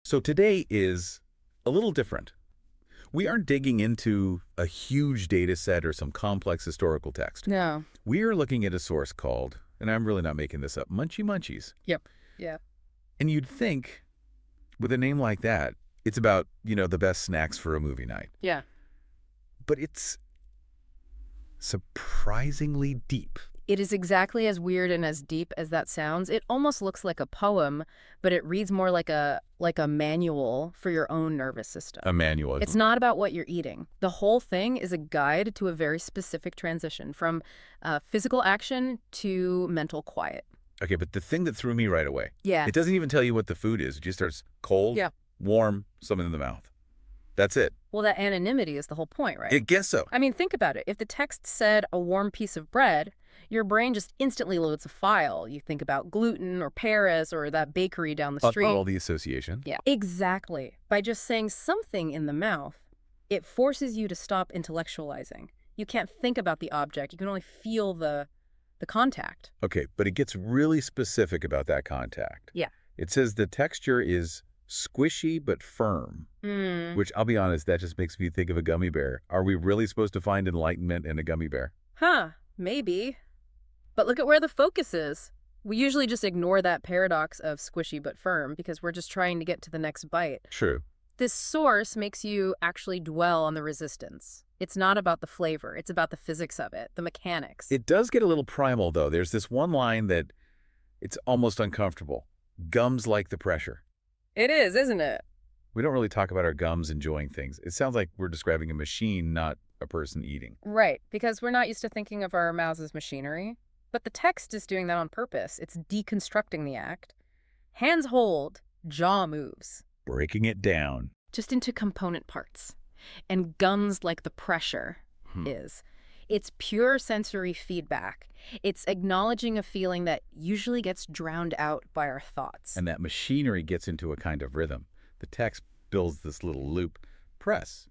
So today is a little different. We aren't digging into a huge data set or some complex historical text. No. We are looking at a source called, and I'm really not making this up, Munchy Munchies. Yep. Yeah. And you'd think, with a name like that, it's about, the best snacks for a movie night. Yeah. But it's surprisingly deep. It is exactly as weird and as deep as that sounds. It almost looks like a poem, but it reads more like a manual for your own nervous system. A manual. It's not about what you're eating. The whole thing is a guide to a very specific transition from physical action to mental quiet. Okay, but the thing that threw me right away, Yeah. it doesn't even tell you what the food is. It just starts cold, Yeah. warm, something in the mouth. That's it. Well, that anonymity is the whole point, right? I guess so. I mean, think about it. If the text said a warm piece of bread, your brain just instantly loads a file. You think about gluten or Paris or that bakery down the street. All the association. Yeah, exactly. By just saying something in the mouth, it forces you to stop intellectualizing. You can't think about the object. You can only feel the contact. Okay, but it gets really specific about that contact. Yeah. It says the texture is squishy but firm, which I'll be honest, that just makes me think of a gummy bear. Are we really supposed to find enlightenment in a gummy bear? Huh, maybe. But look at where the focus is. We usually just ignore that paradox of squishy but firm because we're just trying to get to the next bite. True. This source makes you actually dwell on the resistance. It's not about the flavor. It's about the physics of it, the mechanics. It does get a little primal, though. There's this one line that it's almost uncomfortable. Gums like the pressure. It is, isn't it? We don't really talk about our gums enjoying things. It sounds like we're describing a machine, not a person eating. Right, because we're not used to thinking of our mouths as machinery. But the text is doing that on purpose. It's deconstructing the act. Hands hold, jaw moves. Breaking it down. Just into component parts. And gums like the pressure is. It's pure sensory feedback. It's acknowledging a feeling that usually gets drowned out by our thoughts. And that machinery gets into a kind of rhythm. The text builds this little loop. Press,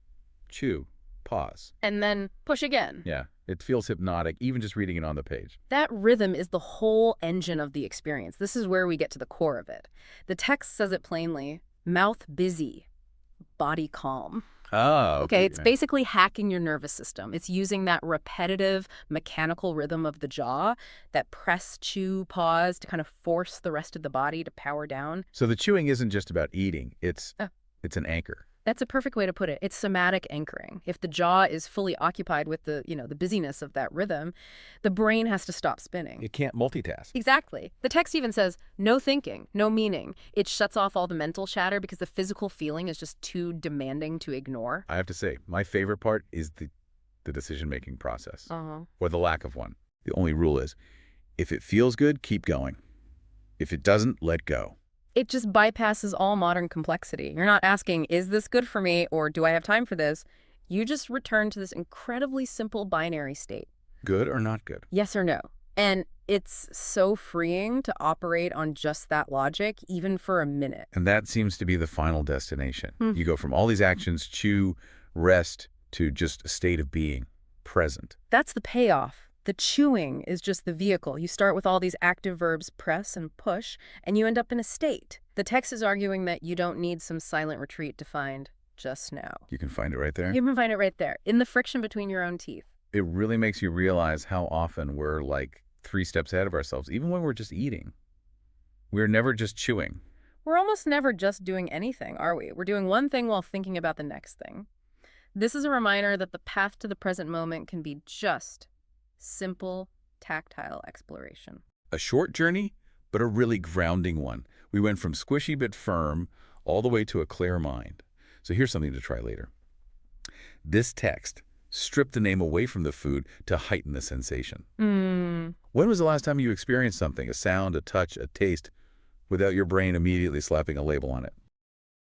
chew, pause. And then push again. Yeah, it feels hypnotic, even just reading it on the page. That rhythm is the whole engine of the experience. This is where we get to the core of it. The text says it plainly, mouth busy, body calm. Oh, Okay, it's basically hacking your nervous system. It's using that repetitive mechanical rhythm of the jaw, that press, chew, pause to kind of force the rest of the body to power down. So the chewing isn't just about eating. It's an anchor. That's a perfect way to put it. It's somatic anchoring. If the jaw is fully occupied with the busyness of that rhythm, the brain has to stop spinning. It can't multitask. Exactly. The text even says, no thinking, no meaning. It shuts off all the mental chatter because the physical feeling is just too demanding to ignore. I have to say, my favorite part is the decision-making process, or the lack of one. The only rule is, if it feels good, keep going. If it doesn't, let go. It just bypasses all modern complexity. You're not asking, is this good for me, or do I have time for this? You just return to this incredibly simple binary state. Good or not good? Yes or no. And it's so freeing to operate on just that logic, even for a minute. And that seems to be the final destination. You go from all these actions, chew, rest, to just a state of being, present. That's the payoff. The chewing is just the vehicle. You start with all these active verbs, press and push, and you end up in a state. The text is arguing that you don't need some silent retreat to find just now. You can find it right there. You can find it right there, in the friction between your own teeth. It really makes you realize how often we're like 3 steps ahead of ourselves, even when we're just eating. We're never just chewing. We're almost never just doing anything, are we? We're doing one thing while thinking about the next thing. This is a reminder that the path to the present moment can be just simple, tactile exploration. A short journey, but a really grounding one. We went from squishy but firm all the way to a clear mind. So here's something to try later. This text stripped the name away from the food to heighten the sensation. When was the last time you experienced something, a sound, a touch, a taste, without your brain immediately slapping a label on it?